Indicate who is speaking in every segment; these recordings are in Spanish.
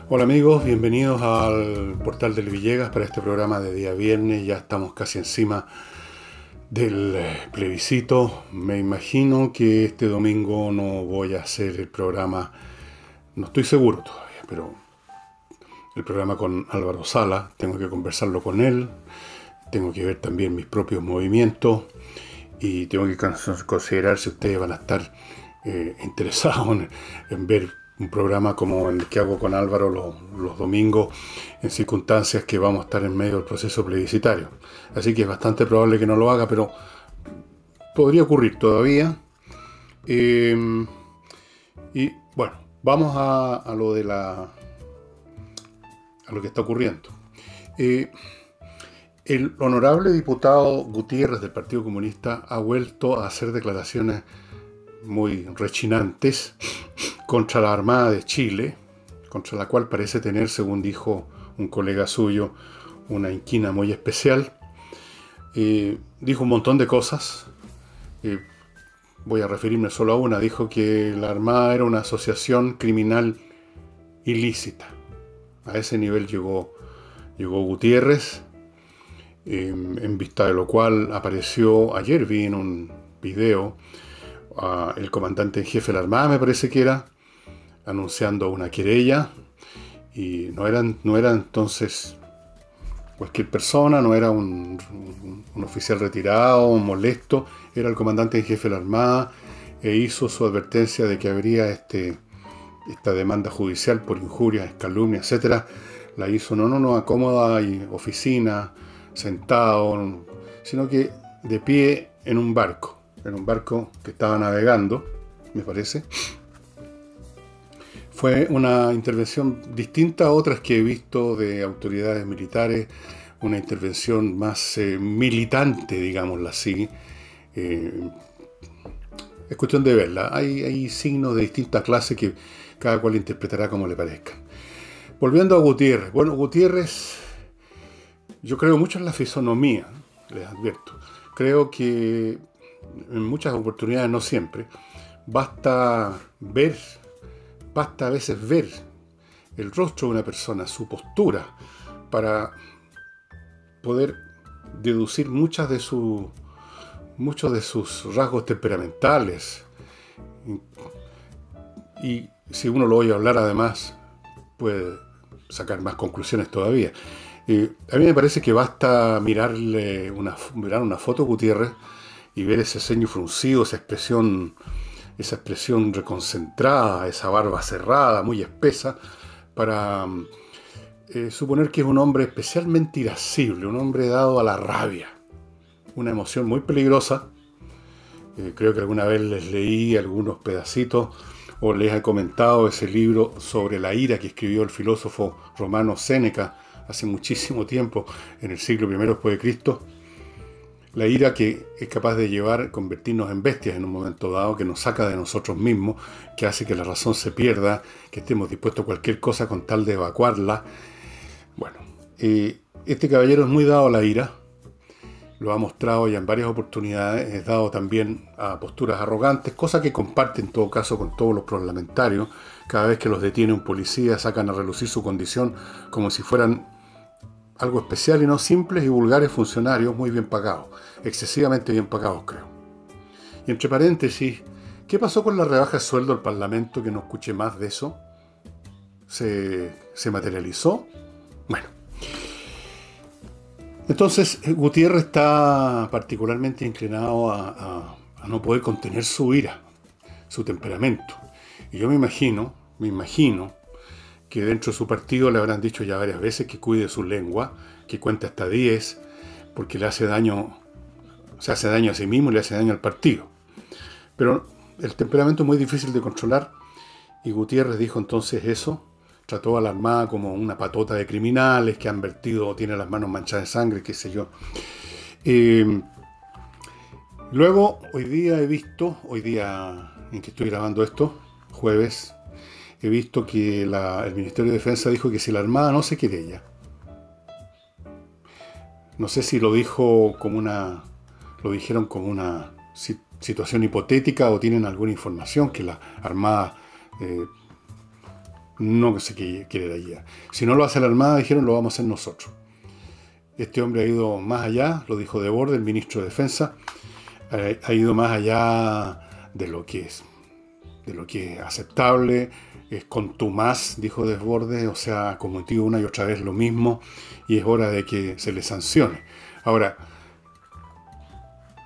Speaker 1: Hola amigos, bienvenidos al portal del Villegas para este programa de día viernes. Ya estamos casi encima del plebiscito. Me imagino que este domingo no voy a hacer el programa, no estoy seguro todavía, pero el programa con Álvaro Sala, tengo que conversarlo con él, tengo que ver también mis propios movimientos y tengo que considerar si ustedes van a estar interesados en ver un programa como el que hago con Álvaro los domingos en circunstancias que vamos a estar en medio del proceso plebiscitario. Así que es bastante probable que no lo haga, pero podría ocurrir todavía. Eh, y bueno, vamos a lo de a lo que está ocurriendo. Eh, el honorable diputado Gutiérrez del Partido Comunista ha vuelto a hacer declaraciones muy rechinantes contra la Armada de Chile, contra la cual parece tener, según dijo un colega suyo, una inquina muy especial. Dijo un montón de cosas. Eh, Voy a referirme solo a una. Dijo que la Armada era una asociación criminal ilícita. A ese nivel llegó Gutiérrez, en vista de lo cual apareció, ayer vi en un video, el comandante en jefe de la Armada, me parece que era, anunciando una querella, y no era entonces cualquier persona, no era un oficial retirado, un molesto, era el comandante en jefe de la Armada, e hizo su advertencia de que habría esta demanda judicial por injurias, calumnias, etcétera. La hizo no acómoda y oficina, sentado, sino que de pie en un barco que estaba navegando, me parece. Fue una intervención distinta a otras que he visto de autoridades militares, una intervención más militante, digámoslo así. Eh, es cuestión de verla. Hay signos de distinta clase que cada cual interpretará como le parezca. Volviendo a Gutiérrez. Bueno, Gutiérrez, yo creo mucho en la fisonomía, les advierto. Creo que en muchas oportunidades, no siempre, basta ver, basta a veces ver el rostro de una persona, su postura, para poder deducir muchos de sus rasgos temperamentales. Y si uno lo oye hablar, además, puede sacar más conclusiones todavía. A mí me parece que basta mirar una foto de Gutiérrez y ver ese ceño fruncido, esa expresión reconcentrada, esa barba cerrada, muy espesa, para suponer que es un hombre especialmente irascible, un hombre dado a la rabia, una emoción muy peligrosa. Creo que alguna vez les leí algunos pedacitos o les he comentado ese libro sobre la ira que escribió el filósofo romano Séneca hace muchísimo tiempo, en el siglo I después de Cristo. La ira que es capaz de convertirnos en bestias en un momento dado, que nos saca de nosotros mismos, que hace que la razón se pierda, que estemos dispuestos a cualquier cosa con tal de evacuarla. Bueno, este caballero es muy dado a la ira, lo ha mostrado ya en varias oportunidades, es dado también a posturas arrogantes, cosa que comparte en todo caso con todos los parlamentarios. Cada vez que los detiene un policía sacan a relucir su condición como si fueran algo especial y no simples y vulgares funcionarios muy bien pagados, excesivamente bien pagados, creo. Y entre paréntesis, ¿qué pasó con la rebaja de sueldo del Parlamento? Que no escuché más de eso. ¿Se materializó? Bueno. Entonces, Gutiérrez está particularmente inclinado a no poder contener su ira, su temperamento. Y yo me imagino que dentro de su partido le habrán dicho ya varias veces que cuide su lengua, que cuente hasta 10, porque le hace daño, se hace daño a sí mismo y le hace daño al partido. Pero el temperamento es muy difícil de controlar y Gutiérrez dijo entonces eso, trató a la Armada como una patota de criminales que han vertido, tiene las manos manchadas de sangre, qué sé yo. Luego, hoy día en que estoy grabando esto, jueves, he visto que el Ministerio de Defensa dijo que si la Armada no se querella, no sé si lo dijeron como una situación hipotética o tienen alguna información que la Armada no se quiere la guía. Si no lo hace la Armada, dijeron, lo vamos a hacer nosotros. Este hombre ha ido más allá, lo dijo Desbordes, el ministro de Defensa, ha ido más allá de lo que es aceptable, es contumaz, dijo Desbordes, o sea, ha cometido una y otra vez lo mismo, y es hora de que se le sancione. Ahora,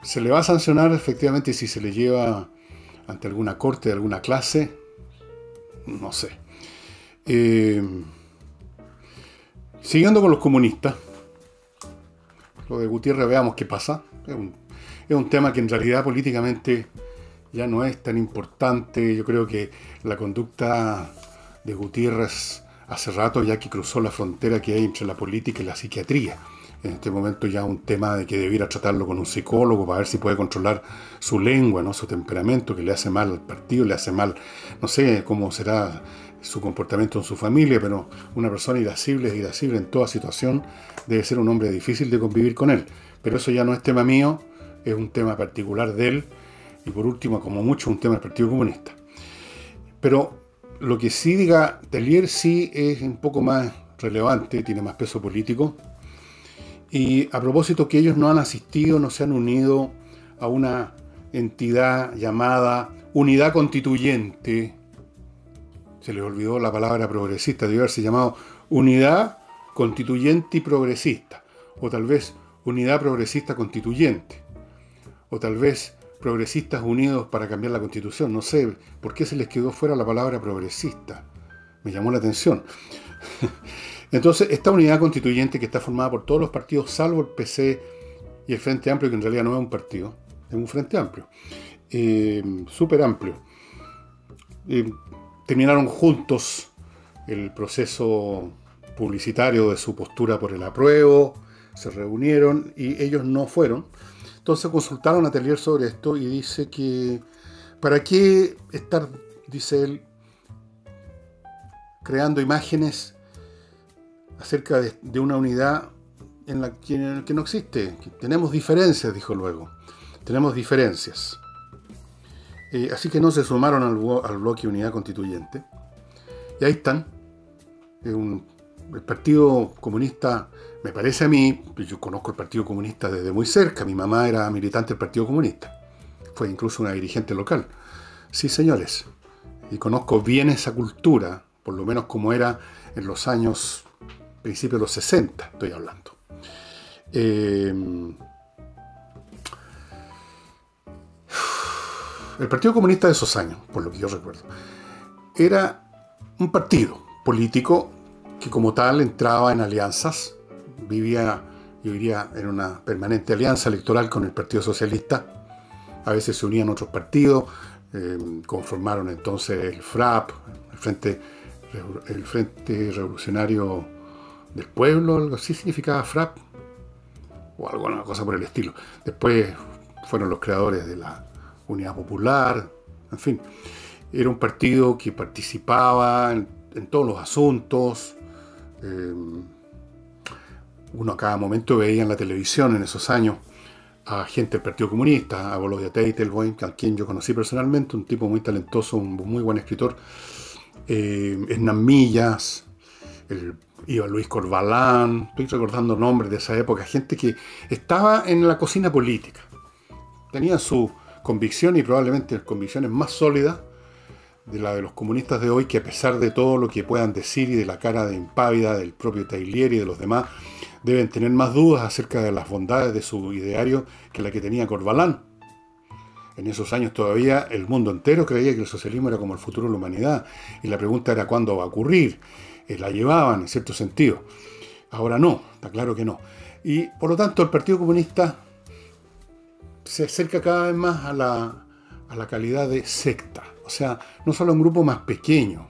Speaker 1: se le va a sancionar efectivamente si se le lleva ante alguna corte de alguna clase, no sé. Siguiendo con los comunistas, lo de Gutiérrez, veamos qué pasa. Es un tema que en realidad políticamente ya no es tan importante. Yo creo que la conducta de Gutiérrez hace rato ya que cruzó la frontera que hay entre la política y la psiquiatría. En este momento ya un tema de que debiera tratarlo con un psicólogo para ver si puede controlar su lengua, ¿no? Su temperamento, que le hace mal al partido, le hace mal, no sé cómo será su comportamiento en su familia, pero una persona irascible es irascible en toda situación, debe ser un hombre difícil de convivir con él. Pero eso ya no es tema mío, es un tema particular de él, y por último, como mucho, un tema del Partido Comunista. Pero lo que sí diga Tellier sí es un poco más relevante, tiene más peso político. Y a propósito que ellos no han asistido, no se han unido a una entidad llamada Unidad Constituyente. Se les olvidó la palabra progresista, debe haberse llamado Unidad Constituyente y Progresista. O tal vez Unidad Progresista Constituyente. O tal vez Progresistas Unidos para cambiar la Constitución. No sé por qué se les quedó fuera la palabra progresista. Me llamó la atención. Entonces, esta unidad constituyente que está formada por todos los partidos, salvo el PC y el Frente Amplio, que en realidad no es un partido, es un Frente Amplio, súper amplio. Terminaron juntos el proceso publicitario de su postura por el apruebo, se reunieron y ellos no fueron. Entonces consultaron a Tellier sobre esto y dice que ¿para qué estar, dice él, creando imágenes acerca de una unidad en la que no existe? Tenemos diferencias, dijo luego. Tenemos diferencias. Así que no se sumaron al bloque Unidad Constituyente. Y ahí están. El Partido Comunista, me parece a mí, yo conozco el Partido Comunista desde muy cerca. Mi mamá era militante del Partido Comunista. Fue incluso una dirigente local. Sí, señores. Y conozco bien esa cultura, por lo menos como era en los años, principios de los 60, estoy hablando. El Partido Comunista de esos años, por lo que yo recuerdo, era un partido político que como tal entraba en alianzas, vivía, yo diría, en una permanente alianza electoral con el Partido Socialista. A veces se unían otros partidos, conformaron entonces el FRAP, el Frente Revolucionario del Pueblo, algo así significaba FRAP, o alguna cosa por el estilo. Después fueron los creadores de la Unidad Popular, en fin. Era un partido que participaba en todos los asuntos. Uno a cada momento veía en la televisión en esos años a gente del Partido Comunista, a Volodya Teitelbaum, a quien yo conocí personalmente, un tipo muy talentoso, un muy buen escritor, Hernán Millas, iba Luis Corvalán, estoy recordando nombres de esa época, gente que estaba en la cocina política, tenía su convicción y probablemente convicciones más sólidas de la de los comunistas de hoy, que a pesar de todo lo que puedan decir y de la cara de impávida del propio Tellier y de los demás, deben tener más dudas acerca de las bondades de su ideario que la que tenía Corvalán. En esos años todavía el mundo entero creía que el socialismo era como el futuro de la humanidad y la pregunta era cuándo va a ocurrir. La llevaban en cierto sentido. Ahora no, está claro que no. Y por lo tanto el Partido Comunista se acerca cada vez más a la calidad de secta. O sea, no solo un grupo más pequeño,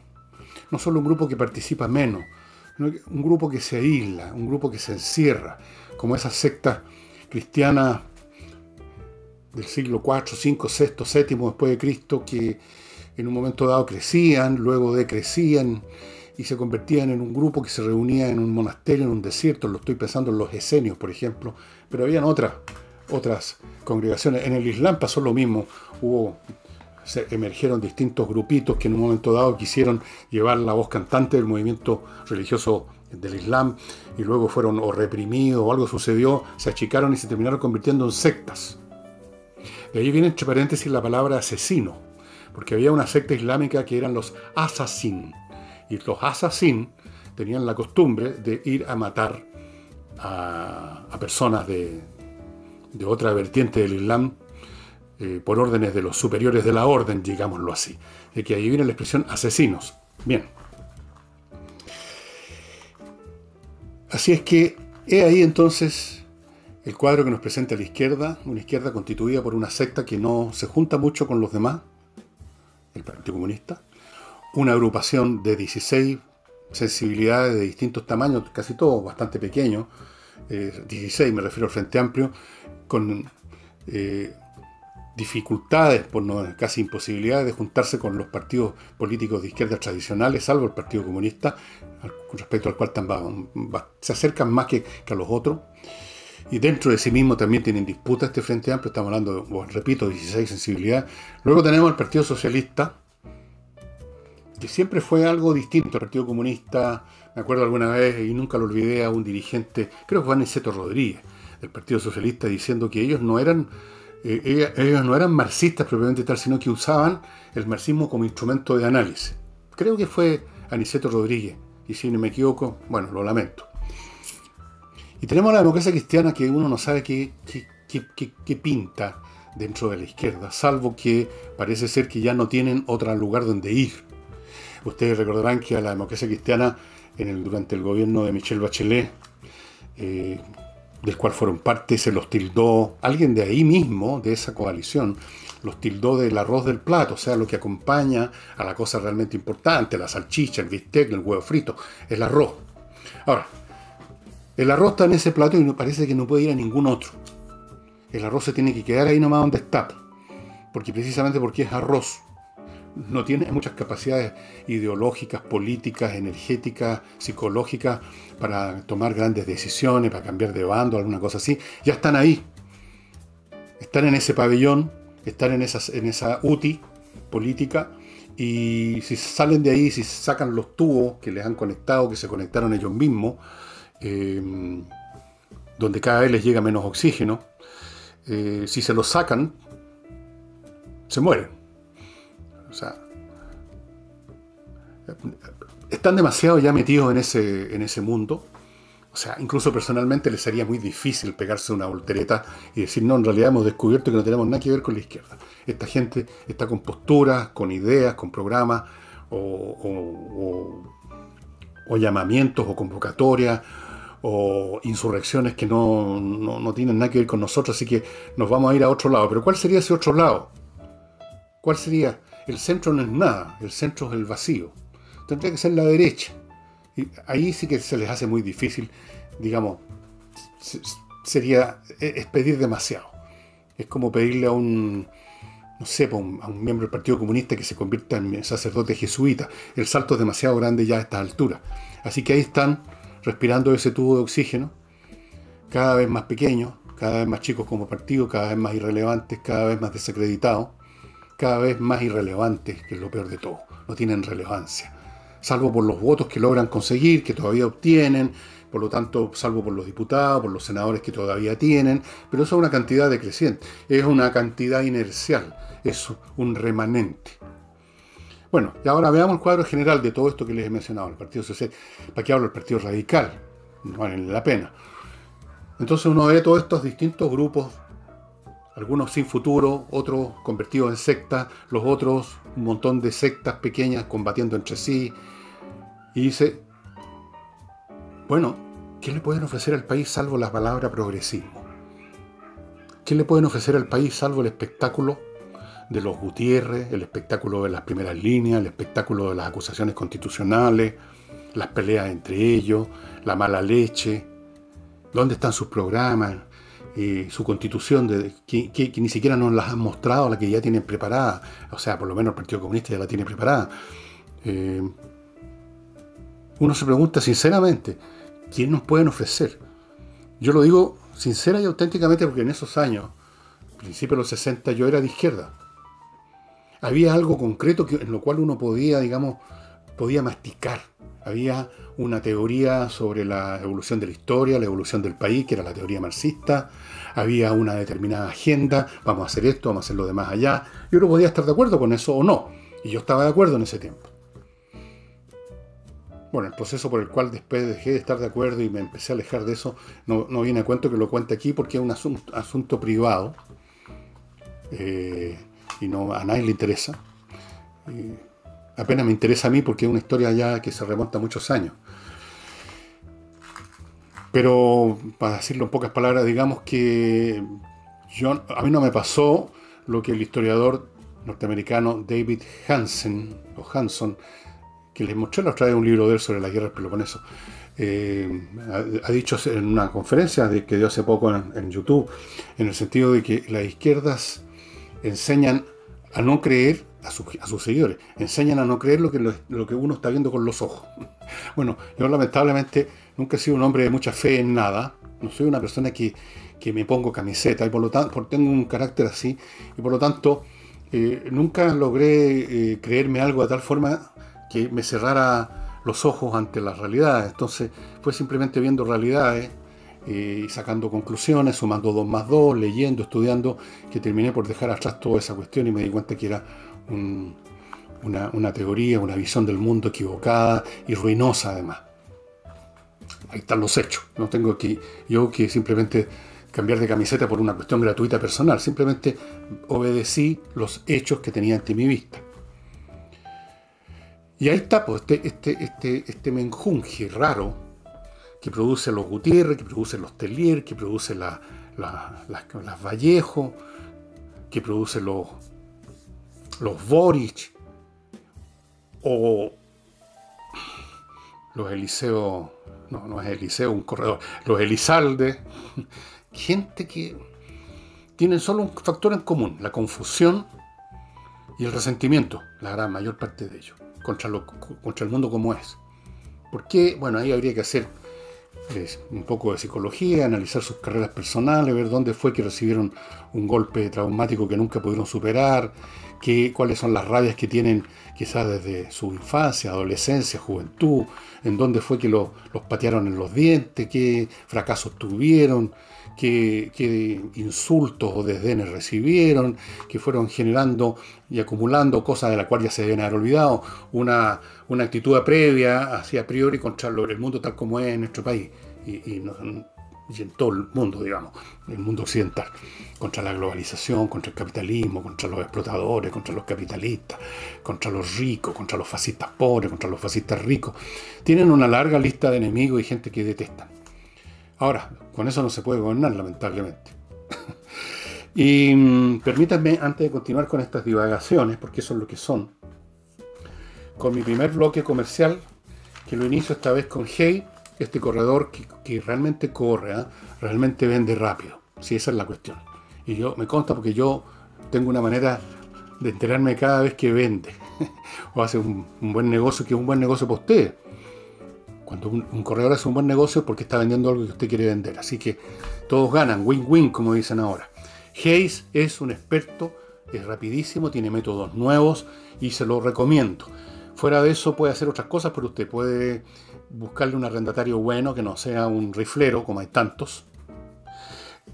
Speaker 1: no solo un grupo que participa menos, sino un grupo que se aísla, un grupo que se encierra, como esas sectas cristianas del siglo IV, V, VI, VII después de Cristo, que en un momento dado crecían, luego decrecían y se convertían en un grupo que se reunía en un monasterio, en un desierto. Lo estoy pensando en los esenios, por ejemplo, pero habían otras congregaciones. En el Islam pasó lo mismo. Hubo se emergieron distintos grupitos que en un momento dado quisieron llevar la voz cantante del movimiento religioso del Islam y luego fueron o reprimidos o algo sucedió, se achicaron y se terminaron convirtiendo en sectas. De ahí viene entre paréntesis la palabra asesino, porque había una secta islámica que eran los asesín, y los asesín tenían la costumbre de ir a matar a personas de otra vertiente del Islam por órdenes de los superiores de la orden, digámoslo así. De que ahí viene la expresión asesinos. Bien. Así es que he ahí entonces el cuadro que nos presenta la izquierda, una izquierda constituida por una secta que no se junta mucho con los demás, el Partido Comunista, una agrupación de 16 sensibilidades de distintos tamaños, casi todos bastante pequeños, 16 me refiero al Frente Amplio, con dificultades, por no, casi imposibilidades de juntarse con los partidos políticos de izquierda tradicionales, salvo el Partido Comunista, con respecto al cual se acercan más que a los otros. Y dentro de sí mismo también tienen disputas este Frente Amplio, estamos hablando, bueno, repito, 16 sensibilidades. Luego tenemos el Partido Socialista, que siempre fue algo distinto al Partido Comunista. Me acuerdo alguna vez, y nunca lo olvidé, a un dirigente, creo que fue Aniceto Rodríguez, del Partido Socialista, diciendo que ellos no eran marxistas propiamente tal, sino que usaban el marxismo como instrumento de análisis. Creo que fue Aniceto Rodríguez, y si no me equivoco, bueno, lo lamento. Y tenemos la democracia cristiana, que uno no sabe qué pinta dentro de la izquierda, salvo que parece ser que ya no tienen otro lugar donde ir. Ustedes recordarán que a la democracia cristiana, durante el gobierno de Michelle Bachelet, del cual fueron parte, se los tildó, alguien de ahí mismo, de esa coalición, los tildó del arroz del plato, o sea, lo que acompaña a la cosa realmente importante, la salchicha, el bistec, el huevo frito, el arroz. Ahora, el arroz está en ese plato y parece que no puede ir a ningún otro. El arroz se tiene que quedar ahí nomás donde está, precisamente porque es arroz. No tiene muchas capacidades ideológicas, políticas, energéticas, psicológicas para tomar grandes decisiones, para cambiar de bando, alguna cosa así. Ya están ahí. Están en ese pabellón, están en esa UTI política, y si salen de ahí, si sacan los tubos que les han conectado, que se conectaron ellos mismos, donde cada vez les llega menos oxígeno, si se los sacan, se mueren. O sea, están demasiado ya metidos en ese mundo. O sea, incluso personalmente les sería muy difícil pegarse una voltereta y decir, no, en realidad hemos descubierto que no tenemos nada que ver con la izquierda. Esta gente está con posturas, con ideas, con programas, o llamamientos, o convocatorias, o insurrecciones que no tienen nada que ver con nosotros, así que nos vamos a ir a otro lado. Pero ¿cuál sería ese otro lado? ¿Cuál sería? El centro no es nada, el centro es el vacío. Tendría que ser la derecha. Y ahí sí que se les hace muy difícil, digamos, es pedir demasiado. Es como pedirle a un miembro del Partido Comunista que se convierta en sacerdote jesuita. El salto es demasiado grande ya a estas alturas. Así que ahí están, respirando ese tubo de oxígeno, cada vez más pequeños, cada vez más chicos como partido, cada vez más irrelevantes, cada vez más desacreditados, cada vez más irrelevantes, que es lo peor de todo. No tienen relevancia, salvo por los votos que logran conseguir, que todavía obtienen, por lo tanto, salvo por los diputados, por los senadores que todavía tienen, pero eso es una cantidad decreciente, es una cantidad inercial, es un remanente. Bueno, y ahora veamos el cuadro general de todo esto que les he mencionado. El Partido Social, ¿para qué hablo del Partido Radical? No vale la pena. Entonces uno ve todos estos distintos grupos, algunos sin futuro, otros convertidos en sectas, los otros un montón de sectas pequeñas combatiendo entre sí, y dice, bueno, ¿qué le pueden ofrecer al país salvo la palabra progresismo? ¿Qué le pueden ofrecer al país salvo el espectáculo de los Gutiérrez, el espectáculo de las primeras líneas, el espectáculo de las acusaciones constitucionales, las peleas entre ellos, la mala leche? ¿Dónde están sus programas? Su constitución, que ni siquiera nos las han mostrado, la que ya tienen preparada. O sea, por lo menos el Partido Comunista ya la tiene preparada. Uno se pregunta sinceramente, ¿quién nos pueden ofrecer? Yo lo digo sincera y auténticamente porque en esos años, principios de los 60, yo era de izquierda. había algo concreto en lo cual uno podía, digamos, podía masticar. Había una teoría sobre la evolución de la historia, la evolución del país, que era la teoría marxista. Había una determinada agenda, vamos a hacer esto, vamos a hacer lo demás allá. Y uno podía estar de acuerdo con eso o no. Y yo estaba de acuerdo en ese tiempo. Bueno, el proceso por el cual después dejé de estar de acuerdo y me empecé a alejar de eso, no viene a cuento que lo cuente aquí porque es un asunto privado y no, a nadie le interesa. Apenas me interesa a mí porque es una historia ya que se remonta a muchos años. Pero, para decirlo en pocas palabras, digamos que a mí no me pasó lo que el historiador norteamericano David Hanson, que les mostré la otra vez un libro de él sobre la guerra del Peloponeso, ha dicho en una conferencia que dio hace poco en YouTube, en el sentido de que las izquierdas enseñan a no creer a sus seguidores, enseñan a no creer lo que uno está viendo con los ojos. Bueno, yo lamentablemente nunca he sido un hombre de mucha fe en nada, no soy una persona que me pongo camiseta, y por lo tanto tengo un carácter así, y por lo tanto nunca logré creerme algo de tal forma que me cerrara los ojos ante las realidades. Entonces fue simplemente viendo realidades y sacando conclusiones, sumando 2 más 2, leyendo, estudiando, que terminé por dejar atrás toda esa cuestión y me di cuenta que era una teoría, una visión del mundo equivocada y ruinosa además. Ahí están los hechos. No tengo yo que simplemente cambiar de camiseta por una cuestión gratuita personal. Simplemente obedecí los hechos que tenía ante mi vista. Y ahí está, pues, este menjunje raro que produce los Gutiérrez, que produce los Tellier, que produce las Vallejo, que produce los Boric, o los Eliseo, no es Eliseo, un corredor, los Elizalde, gente que tienen solo un factor en común, la confusión y el resentimiento, la gran mayor parte de ellos, contra el mundo como es. ¿Por qué? Bueno, ahí habría que hacer un poco de psicología, analizar sus carreras personales, ver dónde fue que recibieron un golpe traumático que nunca pudieron superar, cuáles son las rabias que tienen quizás desde su infancia, adolescencia, juventud, en dónde fue que los patearon en los dientes, qué fracasos tuvieron, qué insultos o desdenes recibieron, que fueron generando y acumulando cosas de las cuales ya se deben haber olvidado, una actitud previa, hacia a priori, contra el mundo tal como es en nuestro país y en todo el mundo, digamos, el mundo occidental, contra la globalización, contra el capitalismo, contra los explotadores, contra los capitalistas, contra los ricos, contra los fascistas pobres, contra los fascistas ricos. Tienen una larga lista de enemigos y gente que detestan. Ahora, con eso no se puede gobernar, lamentablemente. Y permítanme, antes de continuar con estas divagaciones, porque eso es lo que son, con mi primer bloque comercial, que lo inicio esta vez con Hey, este corredor que realmente corre, realmente vende rápido. Sí, esa es la cuestión. Y me consta porque yo tengo una manera de enterarme cada vez que vende o hace un buen negocio, que es un buen negocio para usted. Cuando un corredor hace un buen negocio es porque está vendiendo algo que usted quiere vender. Así que todos ganan, win-win, como dicen ahora. Hayes es un experto, es rapidísimo, tiene métodos nuevos y se lo recomiendo. Fuera de eso puede hacer otras cosas, pero usted puede buscarle un arrendatario bueno, que no sea un riflero, como hay tantos,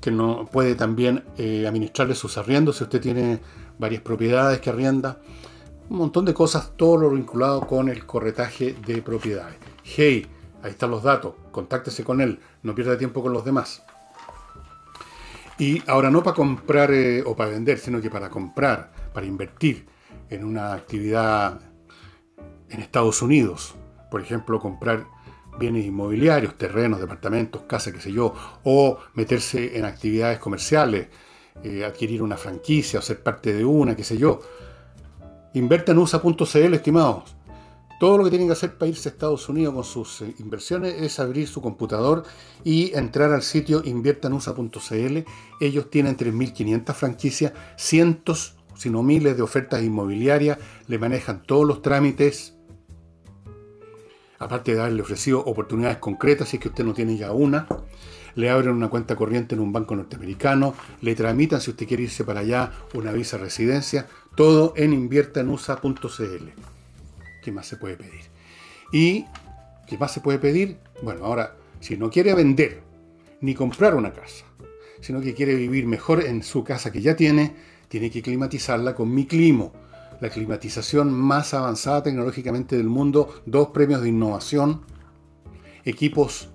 Speaker 1: que no puede también administrarle sus arriendos si usted tiene varias propiedades que arrienda. Un montón de cosas, todo lo vinculado con el corretaje de propiedades. Hey, ahí están los datos, contáctese con él, no pierda tiempo con los demás. Y ahora no para comprar o para vender, sino que para comprar, para invertir en una actividad en Estados Unidos. Por ejemplo, comprar bienes inmobiliarios, terrenos, departamentos, casas, qué sé yo, o meterse en actividades comerciales, adquirir una franquicia o ser parte de una, qué sé yo. Inverta en USA.cl, estimados. Todo lo que tienen que hacer para irse a Estados Unidos con sus inversiones es abrir su computador y entrar al sitio inviertanusa.cl. Ellos tienen 3.500 franquicias, cientos, si no miles de ofertas inmobiliarias, le manejan todos los trámites. Aparte de haberle ofrecido oportunidades concretas, si es que usted no tiene ya una, le abren una cuenta corriente en un banco norteamericano, le tramitan, si usted quiere irse para allá, una visa de residencia. Todo en inviertaenusa.cl. ¿Qué más se puede pedir? ¿Y qué más se puede pedir? Bueno, ahora, si no quiere vender ni comprar una casa, sino que quiere vivir mejor en su casa que ya tiene que climatizarla con Miclimo, la climatización más avanzada tecnológicamente del mundo, 2 premios de innovación, equipos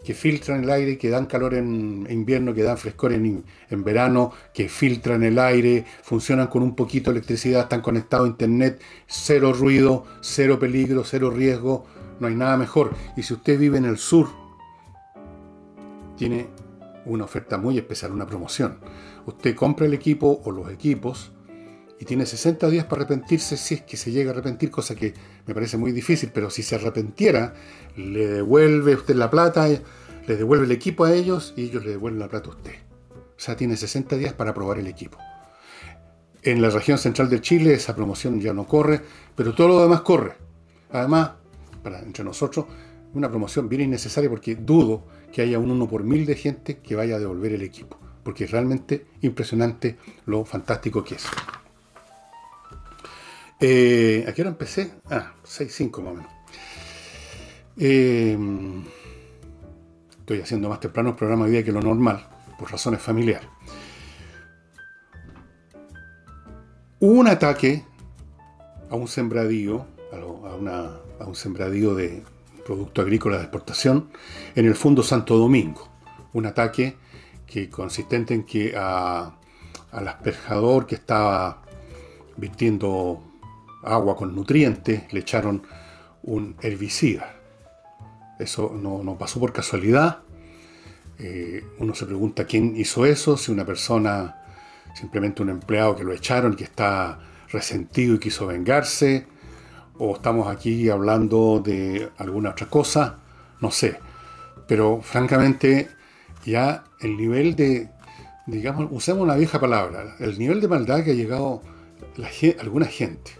Speaker 1: que filtran el aire, que dan calor en invierno, que dan frescor en verano, que filtran el aire, funcionan con un poquito de electricidad, están conectados a internet, cero ruido, cero peligro, cero riesgo, no hay nada mejor. Y si usted vive en el sur, tiene una oferta muy especial, una promoción. Usted compra el equipo o los equipos y tiene 60 días para arrepentirse, si es que se llega a arrepentir, cosa que me parece muy difícil, pero si se arrepintiera, le devuelve usted la plata, le devuelve el equipo a ellos y ellos le devuelven la plata a usted. O sea, tiene 60 días para probar el equipo. En la región central de Chile esa promoción ya no corre, pero todo lo demás corre. Además, entre nosotros, una promoción bien innecesaria porque dudo que haya un 1 por 1000 de gente que vaya a devolver el equipo, porque es realmente impresionante lo fantástico que es. ¿A qué hora empecé? 6:05 más o menos. Estoy haciendo más temprano el programa hoy día que lo normal, por razones familiares. Hubo un ataque a un sembradío, a un sembradío de producto agrícola de exportación en el Fundo Santo Domingo. Un ataque consistente en que al asperjador que estaba vertiendo agua con nutrientes le echaron un herbicida. Eso no pasó por casualidad. Uno se pregunta quién hizo eso, si una persona, simplemente un empleado que lo echaron, que está resentido y quiso vengarse, o estamos aquí hablando de alguna otra cosa, no sé. Pero francamente ya el nivel de, digamos, usemos una vieja palabra, el nivel de maldad que ha llegado alguna gente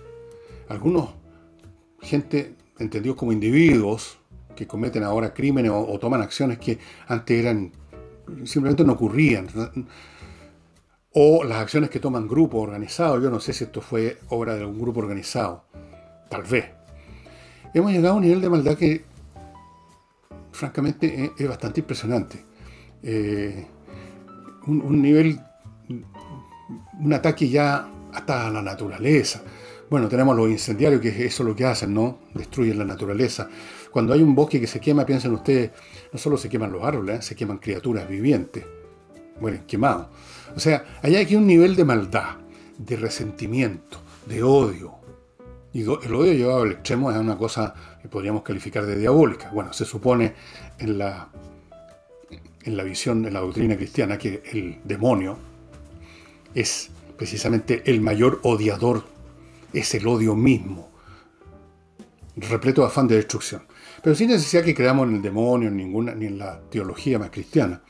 Speaker 1: entendidos como individuos que cometen ahora crímenes o toman acciones que antes simplemente no ocurrían, o las acciones que toman grupos organizados. Yo no sé si esto fue obra de algún grupo organizado, tal vez. Hemos llegado a un nivel de maldad que francamente es bastante impresionante. Un ataque ya hasta a la naturaleza. Bueno, tenemos los incendiarios, que eso es lo que hacen, ¿no? Destruyen la naturaleza. Cuando hay un bosque que se quema, piensen ustedes, no solo se queman los árboles, se queman criaturas vivientes. Mueren quemados. O sea, hay aquí un nivel de maldad, de resentimiento, de odio. Y el odio llevado al extremo es una cosa que podríamos calificar de diabólica. Bueno, se supone en la visión, en la doctrina cristiana, que el demonio es precisamente el mayor odiador, es el odio mismo, repleto de afán de destrucción. Pero sin necesidad que creamos en el demonio, ni en la teología más cristiana.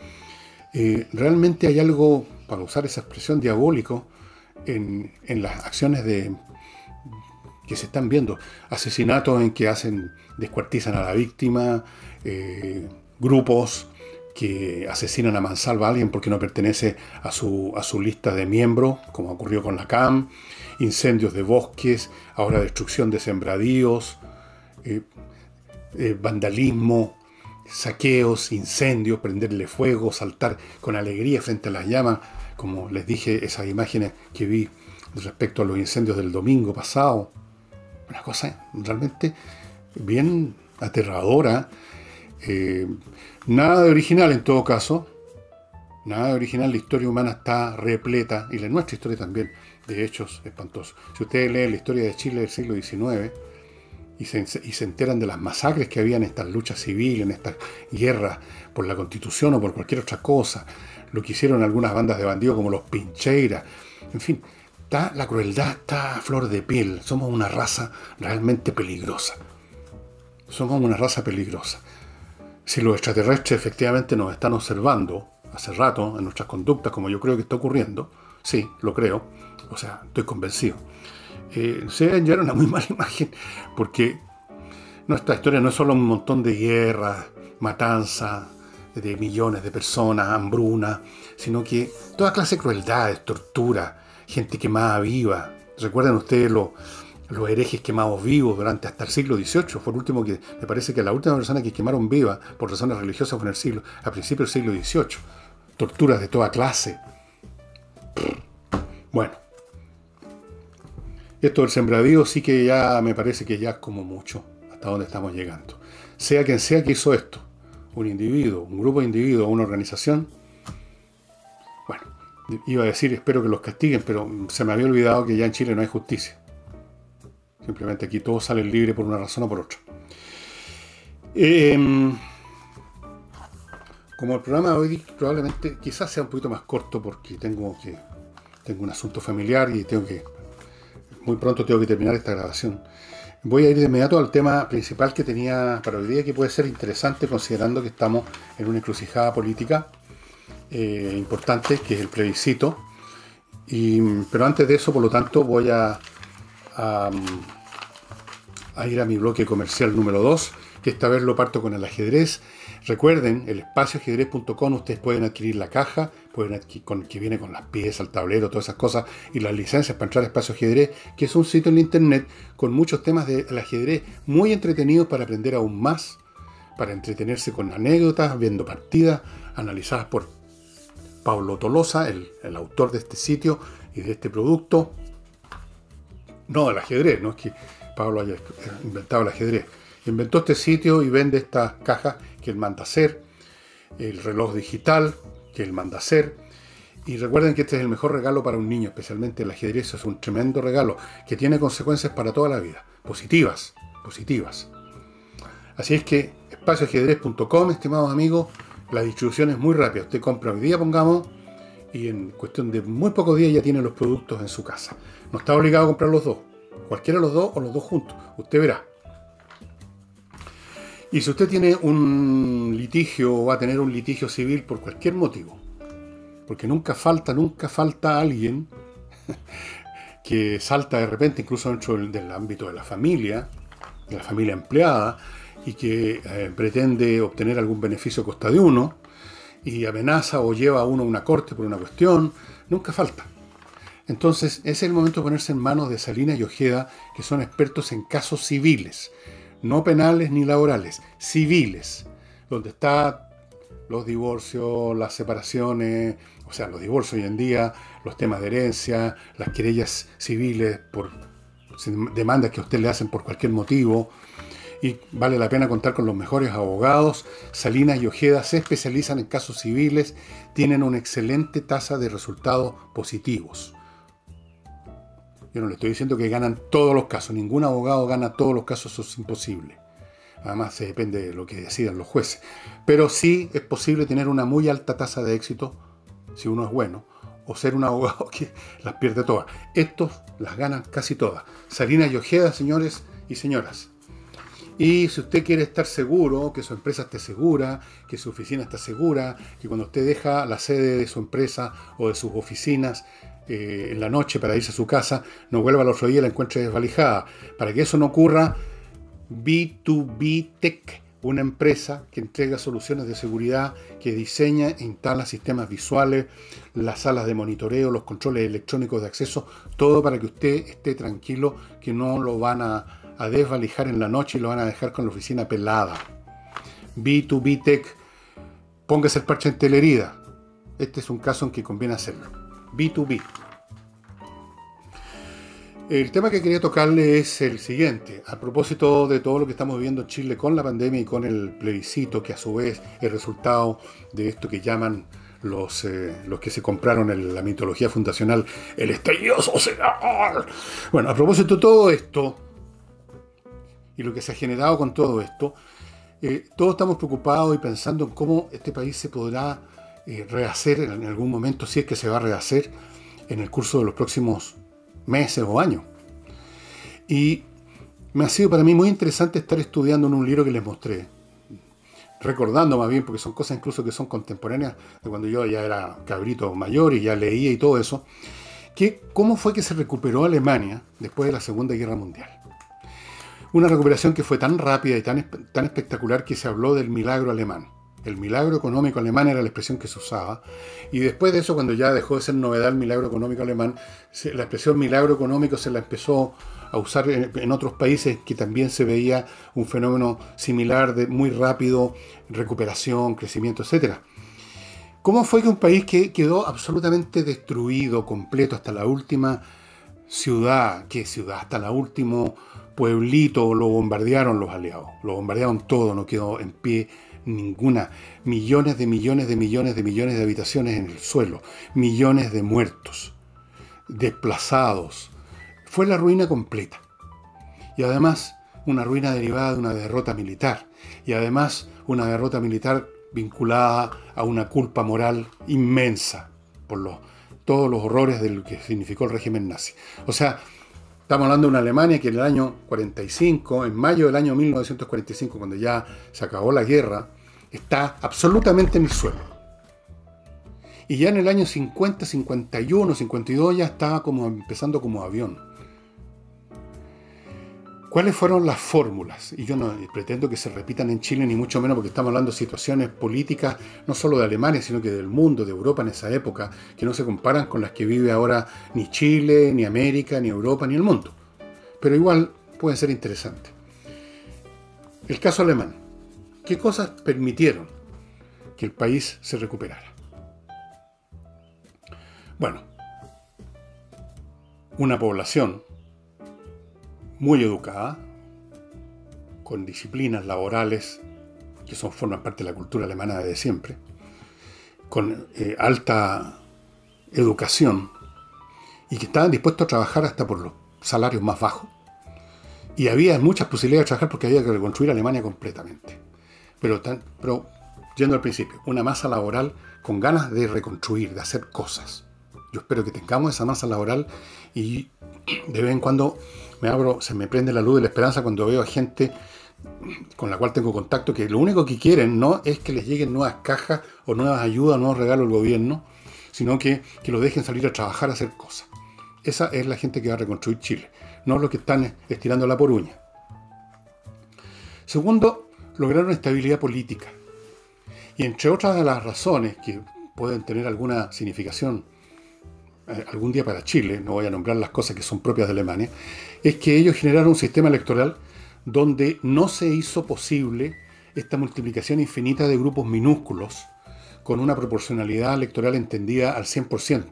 Speaker 1: Realmente hay algo, para usar esa expresión, diabólico en las acciones que se están viendo. Asesinatos en que descuartizan a la víctima, grupos que asesinan a mansalva a alguien porque no pertenece a su lista de miembros, como ocurrió con la CAM, incendios de bosques, ahora destrucción de sembradíos, vandalismo, saqueos, incendios, prenderle fuego, saltar con alegría frente a las llamas, como les dije, esas imágenes que vi respecto a los incendios del domingo pasado. Una cosa realmente bien aterradora. Nada de original en todo caso. Nada de original. La historia humana está repleta, y la nuestra historia también, de hechos espantosos. Si ustedes leen la historia de Chile del siglo XIX y se enteran de las masacres que había en estas luchas civiles, en estas guerras por la Constitución o por cualquier otra cosa, lo que hicieron algunas bandas de bandidos como los Pincheiras, en fin, la crueldad está a flor de piel. Somos una raza realmente peligrosa. Somos una raza peligrosa. Si los extraterrestres efectivamente nos están observando hace rato en nuestras conductas, como yo creo que está ocurriendo, sí, lo creo, o sea, estoy convencido, se deben llevar una muy mala imagen, porque nuestra historia no es solo un montón de guerras, matanzas de millones de personas, hambruna, sino que toda clase de crueldades, tortura, gente quemada viva. Recuerden ustedes los herejes quemados vivos durante hasta el siglo XVIII. Fue el último que, me parece que la última persona que quemaron viva por razones religiosas fue a principios del siglo XVIII. Torturas de toda clase. Bueno, esto del sembradío sí que ya me parece que ya es como mucho hasta donde estamos llegando. Sea quien sea que hizo esto, un individuo, un grupo de individuos, una organización, bueno, iba a decir espero que los castiguen, pero se me había olvidado que ya en Chile no hay justicia. Simplemente aquí todos salen libres por una razón o por otra. Como el programa de hoy probablemente quizás sea un poquito más corto porque tengo un asunto familiar y muy pronto tengo que terminar esta grabación. Voy a ir de inmediato al tema principal que tenía para hoy día, que puede ser interesante considerando que estamos en una encrucijada política importante, que es el plebiscito. Pero antes de eso, por lo tanto, voy a ir a mi bloque comercial número 2, que esta vez lo parto con el ajedrez. Recuerden, el espacioajedrez.com, ustedes pueden adquirir la caja, que viene con las piezas, el tablero, todas esas cosas, y las licencias para entrar a Espacio Ajedrez, que es un sitio en internet con muchos temas del ajedrez muy entretenidos para aprender aún más, para entretenerse con anécdotas, viendo partidas, analizadas por Pablo Tolosa, el autor de este sitio y de este producto. No del ajedrez, no es que Pablo haya inventado el ajedrez. Inventó este sitio y vende estas cajas que él manda hacer, el reloj digital que él manda hacer. Y recuerden que este es el mejor regalo para un niño, especialmente el ajedrez. Es un tremendo regalo que tiene consecuencias para toda la vida, positivas. Así es que espacioajedrez.com, estimados amigos, la distribución es muy rápida. Usted compra hoy día, pongamos, y en cuestión de muy pocos días ya tiene los productos en su casa. No está obligado a comprar los dos, cualquiera de los dos o los dos juntos, usted verá. Y si usted tiene un litigio o va a tener un litigio civil por cualquier motivo, porque nunca falta alguien que salta de repente, incluso dentro del ámbito de la familia empleada, y que pretende obtener algún beneficio a costa de uno, y amenaza o lleva a uno a una corte por una cuestión, nunca falta. Entonces, ese es el momento de ponerse en manos de Salinas y Ojeda, que son expertos en casos civiles. No penales ni laborales, civiles, donde están los divorcios, las separaciones, o sea, los divorcios hoy en día, los temas de herencia, las querellas civiles por demandas que a usted le hacen por cualquier motivo. Y vale la pena contar con los mejores abogados. Salinas y Ojeda se especializan en casos civiles, tienen una excelente tasa de resultados positivos. Yo no le estoy diciendo que ganan todos los casos. Ningún abogado gana todos los casos, eso es imposible. Además, se depende de lo que decidan los jueces. Pero sí es posible tener una muy alta tasa de éxito, si uno es bueno, o ser un abogado que las pierde todas. Estos las ganan casi todas. Salinas y Ojeda, señores y señoras. Y si usted quiere estar seguro, que su empresa esté segura, que su oficina esté segura, que cuando usted deja la sede de su empresa o de sus oficinas en la noche para irse a su casa, no vuelva al otro día y la encuentre desvalijada. Para que eso no ocurra, B2B Tech, una empresa que entrega soluciones de seguridad, que diseña e instala sistemas visuales, las salas de monitoreo, los controles electrónicos de acceso, todo para que usted esté tranquilo, que no lo van a desvalijar en la noche y lo van a dejar con la oficina pelada. B2B Tech, póngase el parche en teleherida. Este es un caso en que conviene hacerlo. B2B. El tema que quería tocarle es el siguiente. A propósito de todo lo que estamos viviendo en Chile con la pandemia y con el plebiscito, que a su vez es el resultado de esto que llaman los que se compraron en la mitología fundacional el estallido social. Bueno, a propósito de todo esto y lo que se ha generado con todo esto, todos estamos preocupados y pensando en cómo este país se podrá rehacer en algún momento, si es que se va a rehacer en el curso de los próximos meses o años. Y me ha sido para mí muy interesante estar estudiando en un libro que les mostré, recordando más bien, porque son cosas incluso que son contemporáneas de cuando yo ya era cabrito mayor y ya leía y todo eso, que cómo fue que se recuperó Alemania después de la Segunda Guerra Mundial. Una recuperación que fue tan rápida y tan espectacular que se habló del milagro alemán. El milagro económico alemán era la expresión que se usaba. Y después de eso, cuando ya dejó de ser novedad el milagro económico alemán, la expresión milagro económico se la empezó a usar en otros países que también se veía un fenómeno similar de muy rápido, recuperación, crecimiento, etcétera. ¿Cómo fue que un país que quedó absolutamente destruido, completo, hasta la última ciudad, qué ciudad, hasta el último pueblito, lo bombardearon los aliados? Lo bombardearon todo, no quedó en pie ninguna. Millones de millones de millones de millones de habitaciones en el suelo, millones de muertos, desplazados. Fue la ruina completa. Y además, una ruina derivada de una derrota militar. Y además, una derrota militar vinculada a una culpa moral inmensa por todos los horrores de lo que significó el régimen nazi. O sea, estamos hablando de una Alemania que en el año 45, en mayo del año 1945, cuando ya se acabó la guerra, está absolutamente en el suelo. Y ya en el año 50, 51, 52 ya estaba como empezando como avión. ¿Cuáles fueron las fórmulas? Y yo no pretendo que se repitan en Chile, ni mucho menos, porque estamos hablando de situaciones políticas, no solo de Alemania, sino que del mundo, de Europa en esa época, que no se comparan con las que vive ahora ni Chile, ni América, ni Europa, ni el mundo. Pero igual pueden ser interesantes. El caso alemán. ¿Qué cosas permitieron que el país se recuperara? Bueno, una población muy educada, con disciplinas laborales que forman parte de la cultura alemana desde siempre, con alta educación y que estaban dispuestos a trabajar hasta por los salarios más bajos. Y había muchas posibilidades de trabajar porque había que reconstruir Alemania completamente. Pero yendo al principio, una masa laboral con ganas de reconstruir, de hacer cosas. Yo espero que tengamos esa masa laboral y de vez en cuando se me prende la luz de la esperanza cuando veo a gente con la cual tengo contacto que lo único que quieren no es que les lleguen nuevas cajas o nuevas ayudas o nuevos regalos del gobierno, sino que los dejen salir a trabajar a hacer cosas. Esa es la gente que va a reconstruir Chile, no los que están estirándola por uña. Segundo, lograron estabilidad política. Y entre otras de las razones que pueden tener alguna significación algún día para Chile, no voy a nombrar las cosas que son propias de Alemania, es que ellos generaron un sistema electoral donde no se hizo posible esta multiplicación infinita de grupos minúsculos con una proporcionalidad electoral entendida al 100%,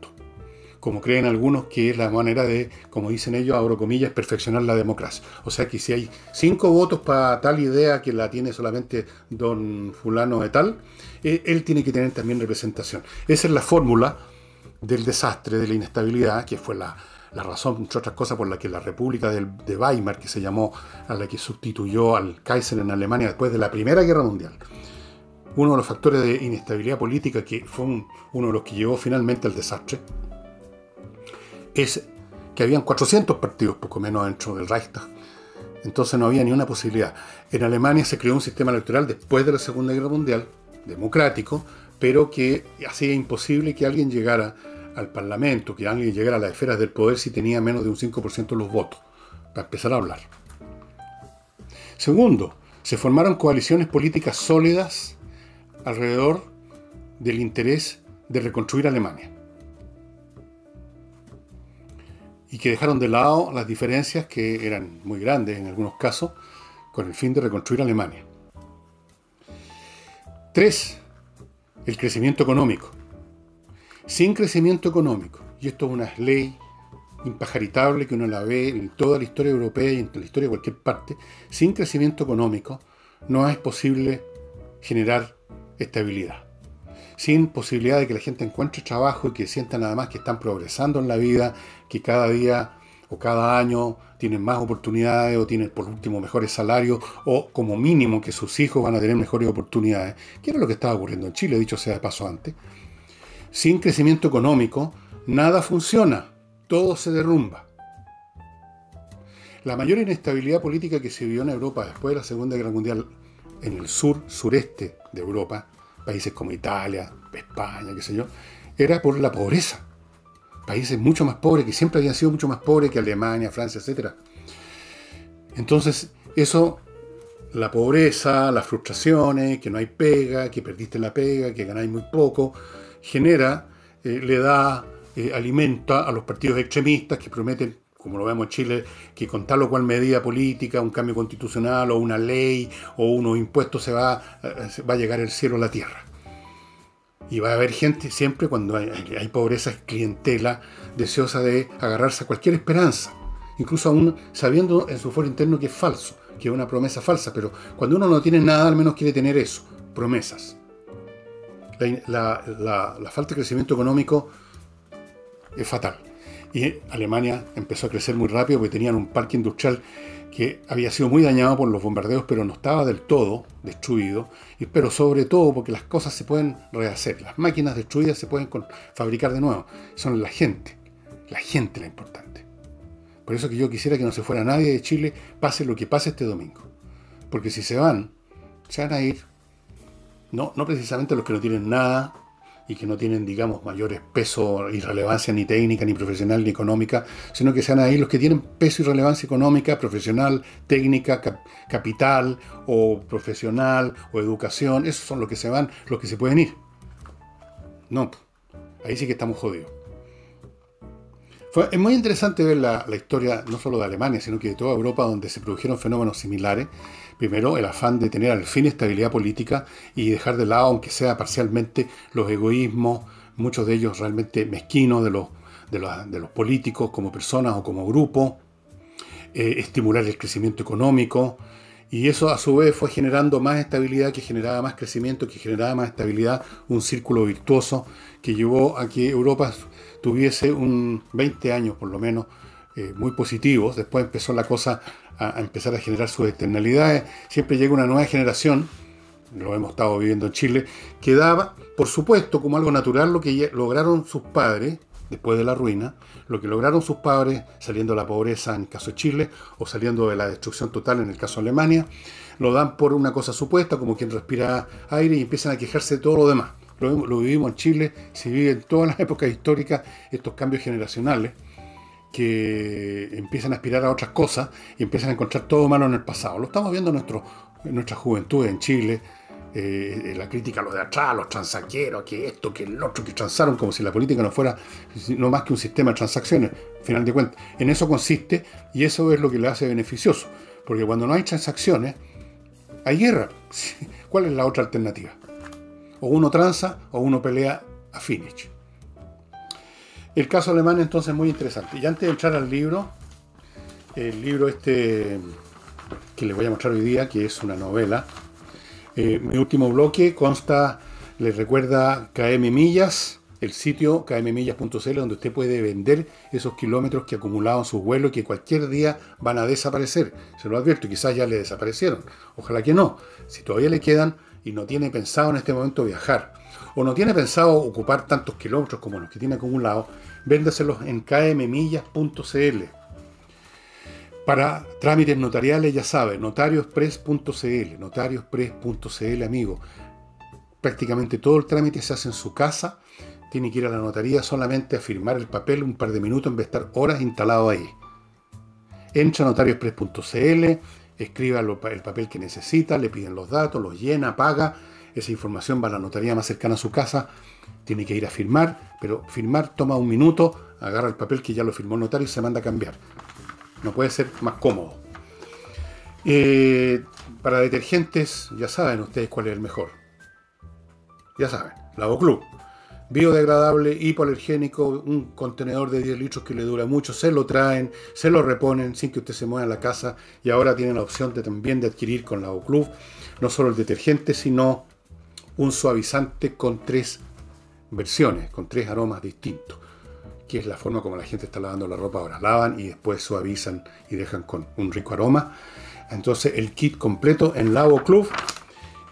Speaker 1: como creen algunos que es la manera de, como dicen ellos, abro comillas, perfeccionar la democracia. O sea que si hay 5 votos para tal idea que la tiene solamente don fulano de tal, él tiene que tener también representación. Esa es la fórmula del desastre, de la inestabilidad, que fue la razón, entre otras cosas, por la que la República de Weimar, que se llamó, a la que sustituyó al Kaiser en Alemania después de la Primera Guerra Mundial. Uno de los factores de inestabilidad política que fue uno de los que llevó finalmente al desastre es que habían 400 partidos, poco menos, dentro del Reichstag. Entonces no había ni una posibilidad. En Alemania se creó un sistema electoral después de la Segunda Guerra Mundial, democrático, pero que hacía imposible que alguien llegara al Parlamento, que alguien llegara a las esferas del poder si tenía menos de un 5% de los votos, para empezar a hablar. Segundo, se formaron coaliciones políticas sólidas alrededor del interés de reconstruir Alemania. Y que dejaron de lado las diferencias, que eran muy grandes en algunos casos, con el fin de reconstruir Alemania. 3. El crecimiento económico. Sin crecimiento económico, y esto es una ley impajaritable que uno la ve en toda la historia europea y en la historia de cualquier parte, sin crecimiento económico no es posible generar estabilidad. Sin posibilidad de que la gente encuentre trabajo y que sientan además que están progresando en la vida, que cada día o cada año tienen más oportunidades o tienen por último mejores salarios o como mínimo que sus hijos van a tener mejores oportunidades, que era lo que estaba ocurriendo en Chile, dicho sea de paso antes. Sin crecimiento económico, nada funciona, todo se derrumba. La mayor inestabilidad política que se vivió en Europa después de la Segunda Guerra Mundial, en el sureste de Europa, países como Italia, España, qué sé yo, era por la pobreza. Países mucho más pobres, que siempre habían sido mucho más pobres que Alemania, Francia, etc. Entonces, eso la pobreza, las frustraciones, que no hay pega, que perdiste la pega, que ganáis muy poco, genera, le da, alimenta a los partidos extremistas que prometen, como lo vemos en Chile, que con tal o cual medida política, un cambio constitucional o una ley o unos impuestos se va a llegar el cielo a la tierra. Y va a haber gente, siempre cuando hay pobreza, es clientela deseosa de agarrarse a cualquier esperanza, incluso aún sabiendo en su foro interno que es falso, que es una promesa falsa, pero cuando uno no tiene nada, al menos quiere tener eso, promesas. La falta de crecimiento económico es fatal. Y Alemania empezó a crecer muy rápido porque tenían un parque industrial que había sido muy dañado por los bombardeos, pero no estaba del todo destruido, pero sobre todo porque las cosas se pueden rehacer, las máquinas destruidas se pueden fabricar de nuevo. Son la gente la importante. Por eso que yo quisiera que no se fuera nadie de Chile, pase lo que pase este domingo. Porque si se van a ir, no precisamente los que no tienen nada y que no tienen, digamos, mayores peso y relevancia ni técnica, ni profesional, ni económica, sino que se van a ir los que tienen peso y relevancia económica, profesional, técnica, capital, o profesional, o educación. Esos son los que se van, los que se pueden ir. No, ahí sí que estamos jodidos. Es muy interesante ver la historia no solo de Alemania, sino que de toda Europa, donde se produjeron fenómenos similares. Primero, el afán de tener al fin estabilidad política y dejar de lado, aunque sea parcialmente, los egoísmos, muchos de ellos realmente mezquinos de los políticos como personas o como grupo, estimular el crecimiento económico, y eso a su vez fue generando más estabilidad, que generaba más crecimiento, que generaba más estabilidad, un círculo virtuoso que llevó a que Europa tuviese 20 años por lo menos muy positivos. Después empezó la cosa a empezar a generar sus externalidades. Siempre llega una nueva generación, lo hemos estado viviendo en Chile, que daba, por supuesto, como algo natural lo que lograron sus padres después de la ruina, lo que lograron sus padres saliendo de la pobreza en el caso de Chile, o saliendo de la destrucción total en el caso de Alemania, lo dan por una cosa supuesta, como quien respira aire, y empiezan a quejarse de todo lo demás. Lo vivimos en Chile, se vive en todas las épocas históricas estos cambios generacionales que empiezan a aspirar a otras cosas y empiezan a encontrar todo malo en el pasado. Lo estamos viendo en nuestra juventud en Chile, la crítica a los de atrás, los transaqueros, que esto, que el otro, que transaron, como si la política no fuera no más que un sistema de transacciones, al final de cuentas. En eso consiste, y eso es lo que le hace beneficioso, porque cuando no hay transacciones, hay guerra. ¿Cuál es la otra alternativa? O uno transa o uno pelea a finish. El caso alemán entonces es muy interesante. Y antes de entrar al libro, el libro este que les voy a mostrar hoy día, que es una novela, mi último bloque consta, les recuerda KM Millas, el sitio kmmillas.cl, donde usted puede vender esos kilómetros que ha acumulado en sus vuelos y que cualquier día van a desaparecer. Se lo advierto, quizás ya le desaparecieron. Ojalá que no. Si todavía le quedan y no tiene pensado en este momento viajar, o no tiene pensado ocupar tantos kilómetros como los que tiene acumulados, véndaselos en kmmillas.cl. Para trámites notariales, ya sabe, notariospress.cl, amigo. Prácticamente todo el trámite se hace en su casa. Tiene que ir a la notaría solamente a firmar el papel un par de minutos en vez de estar horas instalado ahí. Entra a notariospress.cl, escriba el papel que necesita, le piden los datos, los llena, paga. Esa información va a la notaría más cercana a su casa. Tiene que ir a firmar, pero firmar toma un minuto, agarra el papel que ya lo firmó el notario y se manda a cambiar. No puede ser más cómodo. Para detergentes, ya saben ustedes cuál es el mejor. Ya saben, Lavoclub. Biodegradable, hipoalergénico, un contenedor de 10 litros que le dura mucho, se lo traen, se lo reponen sin que usted se mueva en la casa, y ahora tienen la opción también de adquirir con Lavoclub no solo el detergente, sino un suavizante con 3 versiones, con 3 aromas distintos, que es la forma como la gente está lavando la ropa ahora. Lavan y después suavizan y dejan con un rico aroma. Entonces el kit completo en Lavoclub.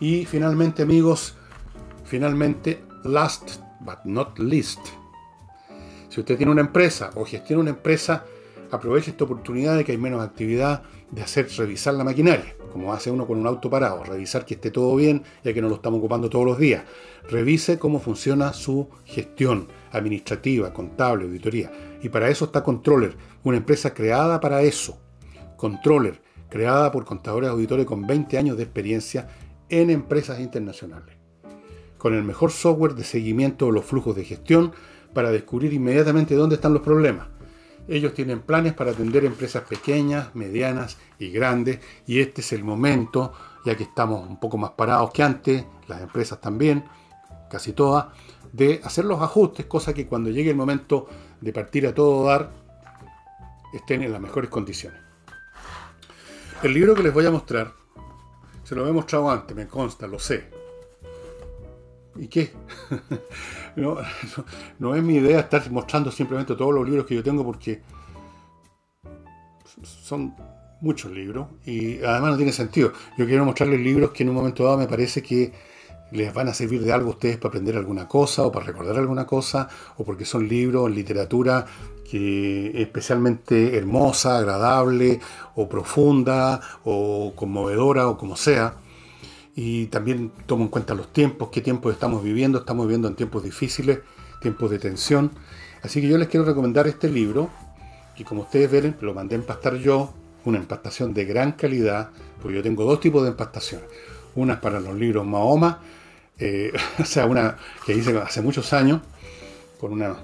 Speaker 1: Y finalmente, amigos, last but not least, si usted tiene una empresa o gestiona una empresa, aproveche esta oportunidad de que hay menos actividad, de revisar la maquinaria, como hace uno con un auto parado, revisar que esté todo bien, ya que no lo estamos ocupando todos los días. Revise cómo funciona su gestión administrativa, contable, auditoría. Y para eso está Controller, una empresa creada para eso. Controller, creada por contadores auditores con 20 años de experiencia en empresas internacionales, con el mejor software de seguimiento de los flujos de gestión para descubrir inmediatamente dónde están los problemas. Ellos tienen planes para atender empresas pequeñas, medianas y grandes, y este es el momento, ya que estamos un poco más parados que antes, las empresas también, casi todas, de hacer los ajustes, cosa que cuando llegue el momento de partir a todo dar, estén en las mejores condiciones. El libro que les voy a mostrar, se lo he mostrado antes, me consta, lo sé. ¿Y qué? No es mi idea estar mostrando simplemente todos los libros que yo tengo, porque son muchos libros y además no tiene sentido. Yo quiero mostrarles libros que en un momento dado me parece que les van a servir de algo a ustedes para aprender alguna cosa o para recordar alguna cosa, o porque son libros en literatura que es especialmente hermosa, agradable o profunda o conmovedora o como sea. Y también tomo en cuenta los tiempos, qué tiempos estamos viviendo en tiempos difíciles, tiempos de tensión. Así que yo les quiero recomendar este libro, que como ustedes ven, lo mandé a empastar yo, una empastación de gran calidad, porque yo tengo dos tipos de empastaciones. Una es para los libros Mahoma, o sea, una que hice hace muchos años, con una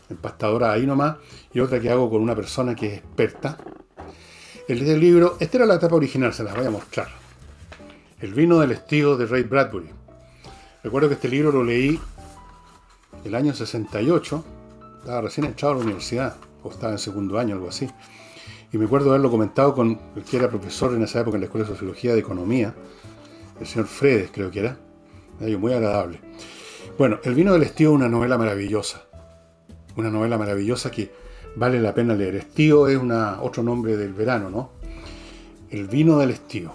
Speaker 1: empastadora ahí nomás, y otra que hago con una persona que es experta. El libro, esta era la tapa original, se las voy a mostrar. El vino del estío de Ray Bradbury. Recuerdo que este libro lo leí el año 68, estaba recién entrado a la universidad, o estaba en segundo año, algo así. Y me acuerdo haberlo comentado con el que era profesor en esa época en la Escuela de Sociología de Economía, el señor Fredes, creo que era. Muy agradable. Bueno, El vino del estío es una novela maravillosa. Una novela maravillosa que vale la pena leer. Estío es otro nombre del verano, ¿no? El vino del estío.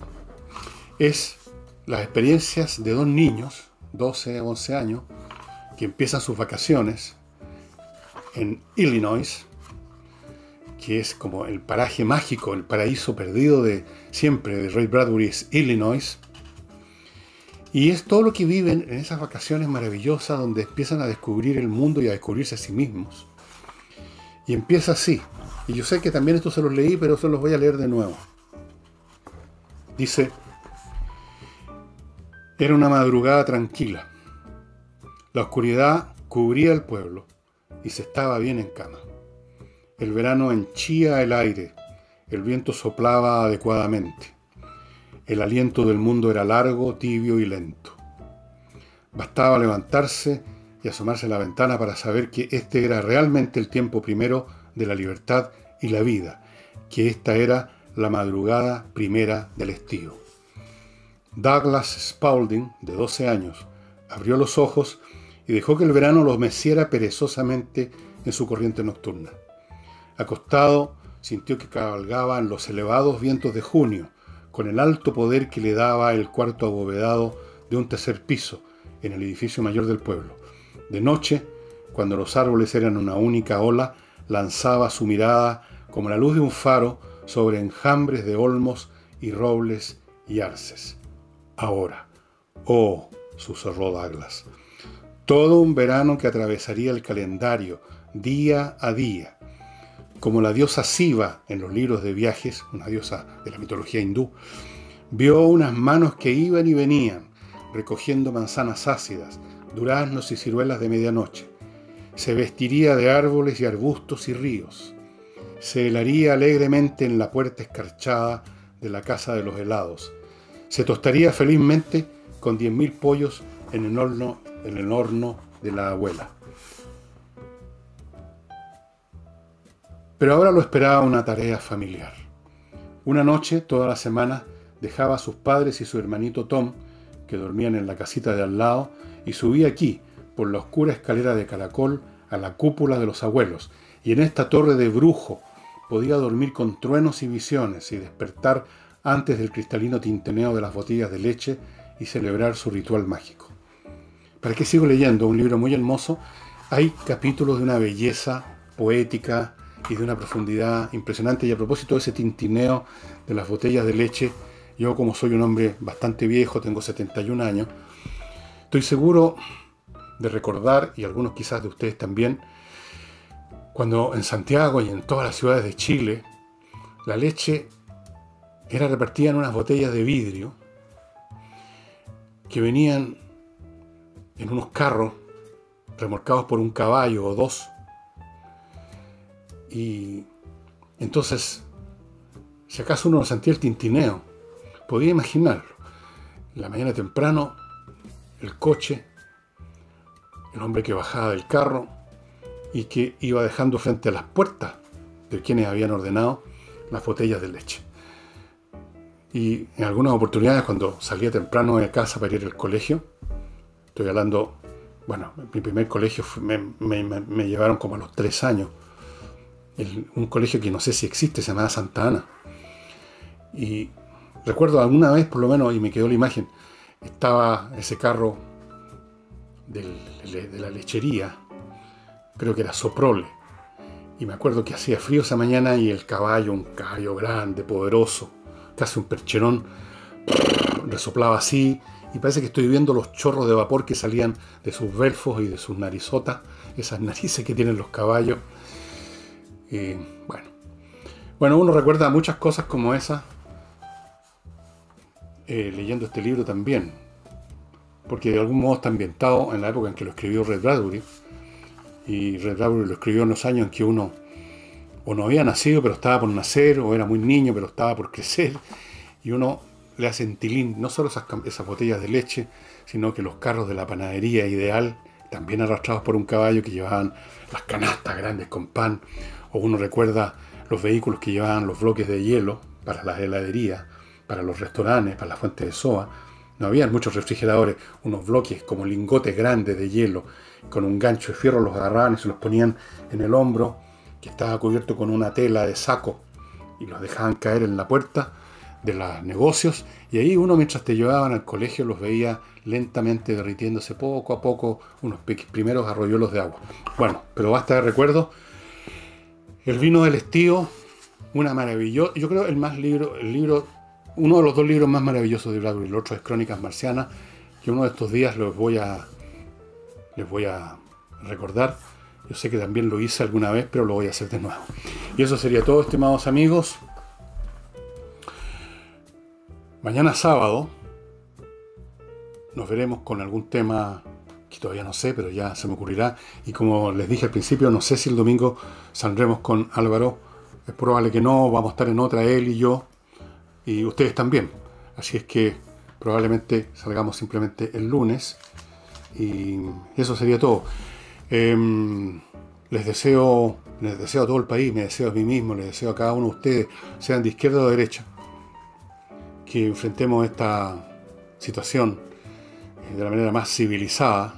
Speaker 1: Es las experiencias de dos niños, 12, 11 años, que empiezan sus vacaciones en Illinois, que es como el paraje mágico, el paraíso perdido de siempre de Ray Bradbury, es Illinois. Y es todo lo que viven en esas vacaciones maravillosas donde empiezan a descubrir el mundo y a descubrirse a sí mismos. Y empieza así. Y yo sé que también esto se los leí, pero se los voy a leer de nuevo. Dice: era una madrugada tranquila. La oscuridad cubría el pueblo y se estaba bien en cama. El verano henchía el aire, el viento soplaba adecuadamente. El aliento del mundo era largo, tibio y lento. Bastaba levantarse y asomarse a la ventana para saber que este era realmente el tiempo primero de la libertad y la vida, que esta era la madrugada primera del estío. Douglas Spaulding, de 12 años, abrió los ojos y dejó que el verano los meciera perezosamente en su corriente nocturna. Acostado, sintió que cabalgaba en los elevados vientos de junio, con el alto poder que le daba el cuarto abovedado de un tercer piso en el edificio mayor del pueblo. De noche, cuando los árboles eran una única ola, lanzaba su mirada como la luz de un faro sobre enjambres de olmos y robles y arces. Ahora, oh, susurró Douglas, todo un verano que atravesaría el calendario día a día, como la diosa Siva en los libros de viajes, una diosa de la mitología hindú, vio unas manos que iban y venían, recogiendo manzanas ácidas, duraznos y ciruelas de medianoche. Se vestiría de árboles y arbustos y ríos. Se helaría alegremente en la puerta escarchada de la casa de los helados. Se tostaría felizmente con 10.000 pollos en el horno de la abuela. Pero ahora lo esperaba una tarea familiar. Una noche, toda la semana, dejaba a sus padres y su hermanito Tom, que dormían en la casita de al lado, y subía aquí, por la oscura escalera de caracol, a la cúpula de los abuelos, y en esta torre de brujo podía dormir con truenos y visiones y despertar antes del cristalino tintineo de las botellas de leche y celebrar su ritual mágico. ¿Para qué sigo leyendo? Un libro muy hermoso. Hay capítulos de una belleza poética y de una profundidad impresionante. Y a propósito de ese tintineo de las botellas de leche, yo, como soy un hombre bastante viejo, tengo 71 años, estoy seguro de recordar, y algunos quizás de ustedes también, cuando en Santiago y en todas las ciudades de Chile, la leche era repartida en unas botellas de vidrio que venían en unos carros remolcados por un caballo o dos. Y entonces, si acaso uno sentía el tintineo, podía imaginarlo. En la mañana temprano, el coche, el hombre que bajaba del carro y que iba dejando frente a las puertas de quienes habían ordenado las botellas de leche. Y en algunas oportunidades, cuando salía temprano de casa para ir al colegio, estoy hablando, bueno, mi primer colegio me llevaron como a los 3 años. Un colegio que no sé si existe, se llamaba Santa Ana. Y recuerdo alguna vez, por lo menos, y me quedó la imagen, estaba ese carro de la lechería, creo que era Soprole. Y me acuerdo que hacía frío esa mañana y el caballo, un caballo grande, poderoso, casi un percherón, resoplaba así, y parece que estoy viendo los chorros de vapor que salían de sus belfos y de sus narizotas, esas narices que tienen los caballos. Y bueno, uno recuerda muchas cosas como esas leyendo este libro también, porque de algún modo está ambientado en la época en que lo escribió Ray Bradbury, y Ray Bradbury lo escribió en los años en que uno o no había nacido pero estaba por nacer, o era muy niño pero estaba por crecer, y uno le hace en tilín no solo esas botellas de leche, sino que los carros de la panadería Ideal, también arrastrados por un caballo, que llevaban las canastas grandes con pan, o uno recuerda los vehículos que llevaban los bloques de hielo para las heladerías, para los restaurantes, para las fuentes de soda. No había muchos refrigeradores, unos bloques como lingotes grandes de hielo, con un gancho de fierro los agarraban y se los ponían en el hombro, que estaba cubierto con una tela de saco, y los dejaban caer en la puerta de los negocios, y ahí uno, mientras te llevaban al colegio, los veía lentamente derritiéndose poco a poco, unos primeros arroyuelos de agua. Bueno, pero basta de recuerdos. El vino del estío, una maravillosa, yo creo uno de los 2 libros más maravillosos de Bradbury. El otro es Crónicas Marcianas, que uno de estos días les voy a recordar. Yo sé que también lo hice alguna vez, pero lo voy a hacer de nuevo. Y eso sería todo, estimados amigos. Mañana sábado nos veremos con algún tema que todavía no sé, pero ya se me ocurrirá. Y como les dije al principio, no sé si el domingo saldremos con Álvaro. Es probable que no, vamos a estar en otra, él y yo, y ustedes también. Así es que probablemente salgamos simplemente el lunes. Y eso sería todo. Les deseo a todo el país, me deseo a mí mismo, les deseo a cada uno de ustedes, sean de izquierda o de derecha, que enfrentemos esta situación de la manera más civilizada,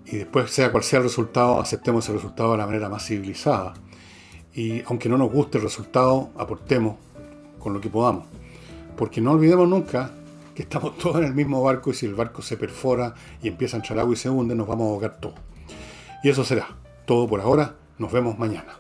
Speaker 1: y después, sea cual sea el resultado, aceptemos el resultado de la manera más civilizada, y aunque no nos guste el resultado, aportemos con lo que podamos, porque no olvidemos nunca que estamos todos en el mismo barco, y si el barco se perfora y empieza a entrar agua y se hunde, nos vamos a ahogar todos. Y eso será todo por ahora. Nos vemos mañana.